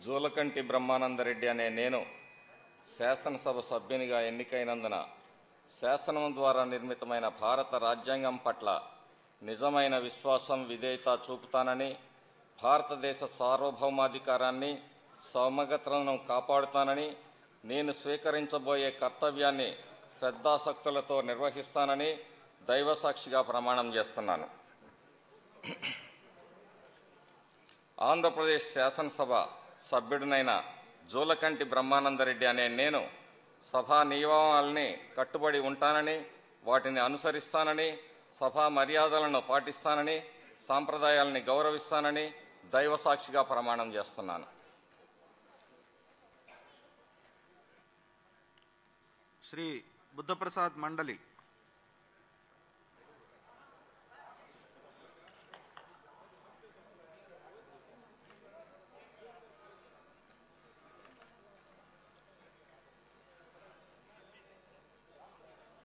జూలకంటి బ్రహ్మానందరెడ్డి అనే నేను శాసనసభ సభ్యునిగా ఎన్నికైనందున శాసనం ద్వారా నిర్మితమైన భారత రాజ్యాంగం పట్ల నిజమైన విశ్వాసం, విధేయత చూపుతానని, భారతదేశ సార్వభౌమాధికారాన్ని, సమగ్రతను కాపాడుతానని, నేను స్వీకరించబోయే కర్తవ్యాన్ని శ్రద్ధాసక్తులతో నిర్వహిస్తానని దైవసాక్షిగా ప్రమాణం చేస్తున్నాను. ఆంధ్రప్రదేశ్ శాసనసభ సభ్యుడినైన జూలకంటి బ్రహ్మానందరెడ్డి అనే నేను సభా నియమావళిని కట్టుబడి ఉంటానని, వాటిని అనుసరిస్తానని, సభా మర్యాదలను పాటిస్తానని, సాంప్రదాయాలని గౌరవిస్తానని దైవసాక్షిగా ప్రమాణం చేస్తున్నాను. శ్రీ బుద్ధప్రసాద్ మండలి.